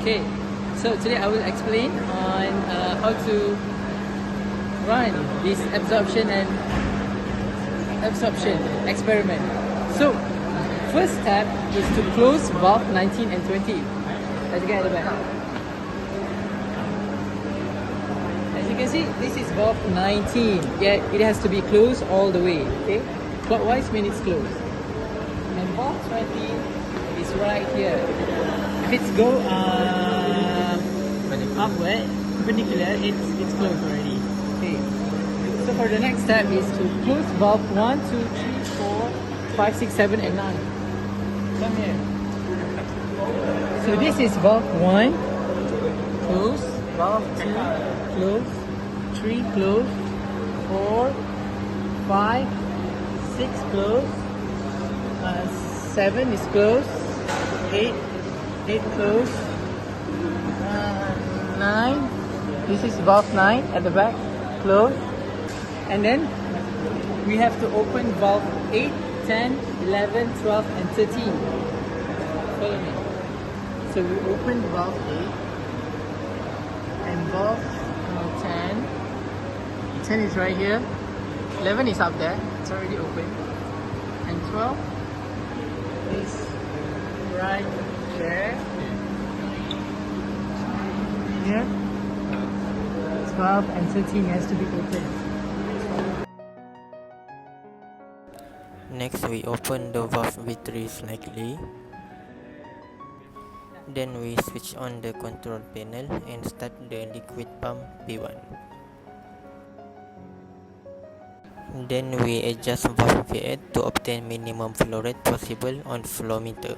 Okay, so today I will explain on how to run this absorption experiment. So, first step is to close valve 19 and 20. Let's get at the back. As you can see, this is valve 19. Yeah, it has to be closed all the way. Okay, clockwise means it's closed. And valve 20 is right here. If it's go upward, perpendicular, it's closed already. Okay. So for the next step is to close valve 1, 2, 3, 4, 5, 6, 7, and 9. Come here. So this is valve 1, close, valve 2, close, 3, close, 4, 5, 6, close, 7 is closed, 8 close, 9, this is valve 9 at the back, close, and then we have to open valve 8, 10, 11, 12 and 13. Follow me. So we open valve 8 and valve 10. 10 is right here, 11 is up there, it's already open, and 12 is right there. Here, 12 and 13 has to be open. Next, we open the valve V3 slightly. Then we switch on the control panel and start the liquid pump P1. Then we adjust valve V8 to obtain minimum flow rate possible on flow meter.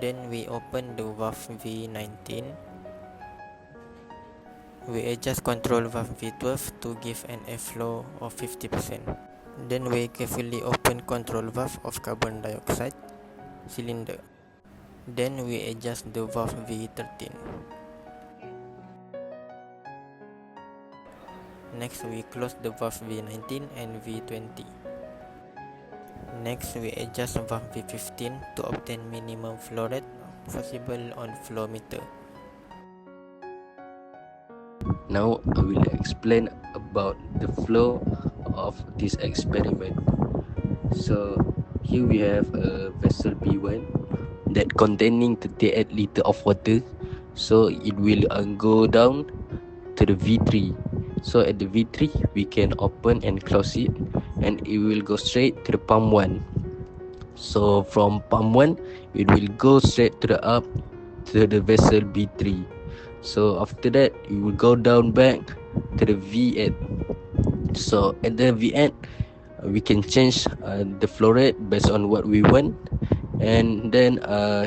Then we open the valve V19. We adjust control valve V12 to give an airflow of 50%. Then we carefully open control valve of carbon dioxide cylinder. Then we adjust the valve V13. Next, we close the valve V19 and V20. Next, we adjust valve V15 to obtain minimum flow rate possible on flow meter. Now I will explain about the flow of this experiment. So here we have a vessel B1 that containing 38 liter of water. So it will go down to the V3. So at the V3 we can open and close it, and it will go straight to the pump 1. So from pump 1 it will go straight to the up to the vessel B3. So after that it will go down back to the V8. So at the V8 we can change the flow rate based on what we want, and then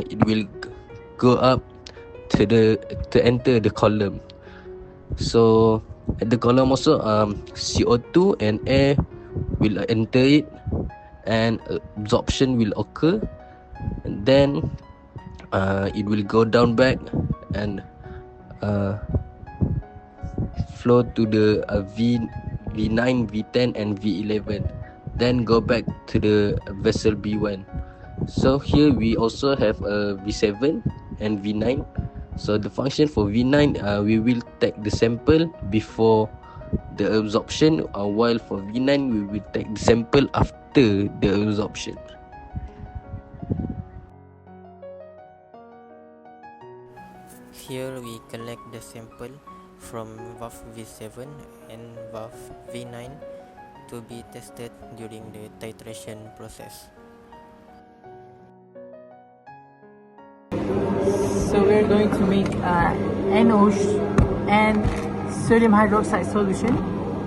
it will go up to enter the column. So at the column also CO2 and air will enter it, and absorption will occur, and then it will go down back and flow to the V9, V10 and V11, then go back to the vessel B1. So here we also have a V7 and V9. So the function for V9, we will take the sample before the absorption, while for V9 we will take the sample after the absorption. Here we collect the sample from valve V7 and valve V9 to be tested during the titration process. So we're going to make NaOH and sodium hydroxide solution,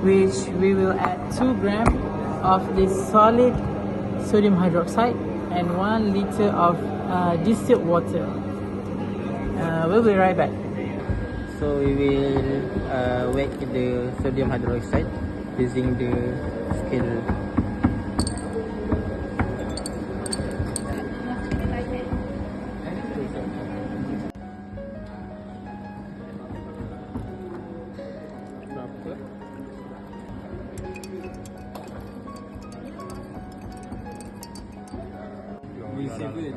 which we will add 2 grams of this solid sodium hydroxide and 1 liter of distilled water. We'll be right back. So we will weigh the sodium hydroxide using the scale. V7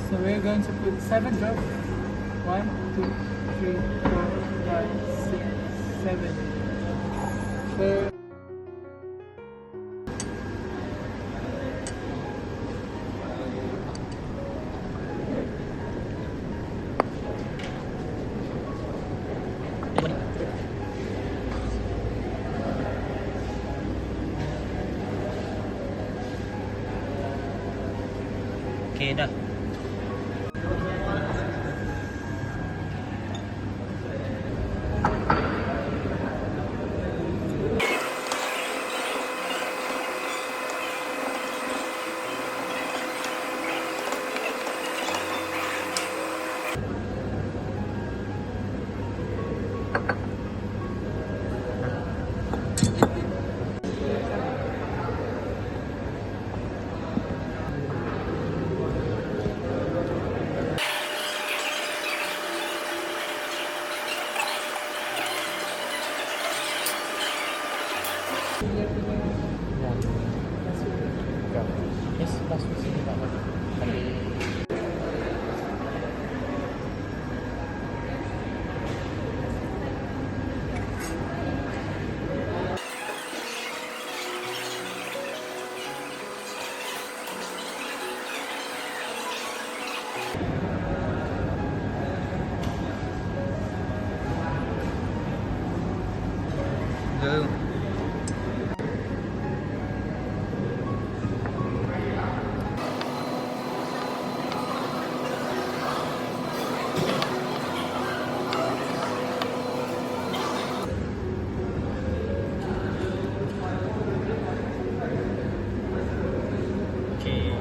So we're going to put 7 drops. 1, 2, 3, 4, 5, 6, 7. So Okay dah. yes, masuk sini Pak. Go. Okay.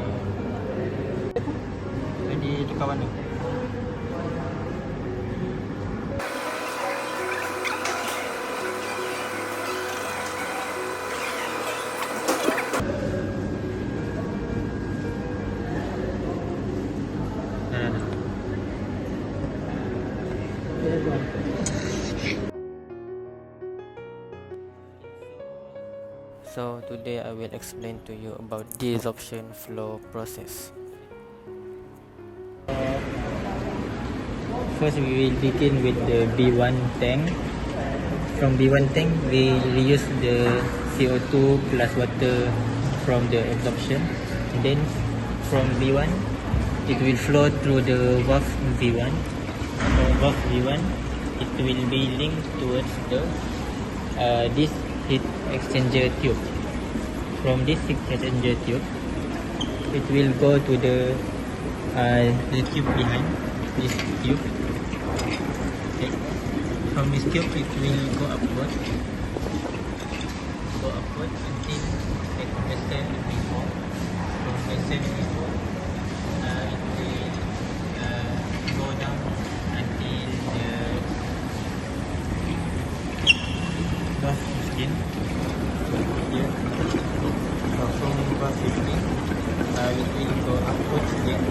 Jadi tukar warna. So today I will explain to you about desorption flow process. First, we will begin with the B1 tank. From B1 tank, we reuse the CO2 plus water from the absorption. And then from B1, it will flow through the valve V1. From valve V1, it will be linked towards the this heat exchanger tube. From this heat exchanger tube, it will go to the tube behind this tube. Okay. From this tube, it will go upward until it vessel before. From vessel before, it will go down until the valve 15 here. So from valve 15, it will go upwards again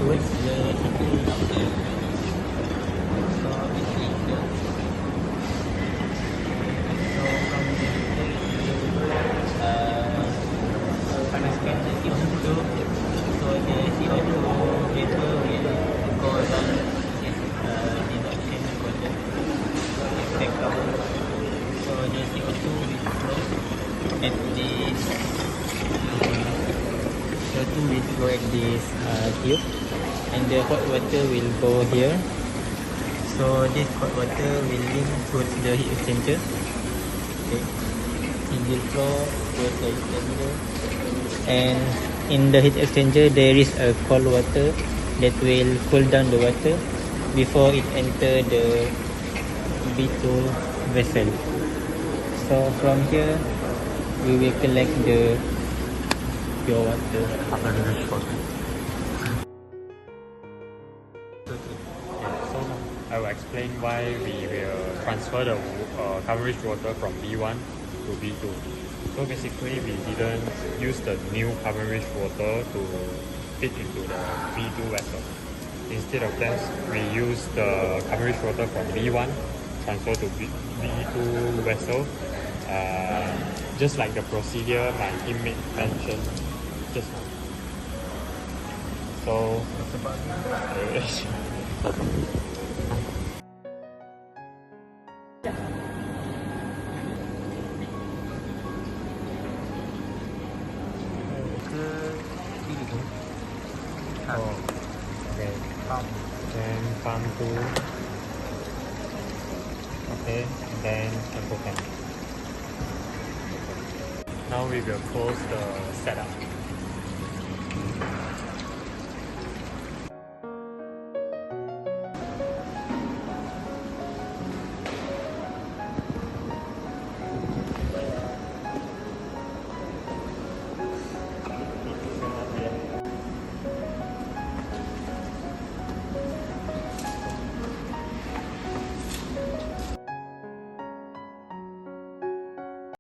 towards the heating outlet. So it will go. So from the heater, it will panaskan the CO2. So the CO2 vapor will go down this desorption column. So it back up. So the CO2 will flow at this CO2 will go at this tube, and the hot water will go here. So this hot water will link towards the heat exchanger. Okay. It will flow towards the heat exchanger, and in the heat exchanger there is a cold water that will cool down the water before it enter the B2 vessel. So from here, we will collect the pure water. So I will explain why we will transfer the coverage water from B1 to B2. So basically we didn't use the new coverage water to fit into the B2 vessel. Instead of that, we use the coverage water from B1 transfer to B2 vessel, just like the procedure my teammate mentioned just now. So oh, okay. Then pump 2. Okay, and then tempo 10. Now we will close the setup.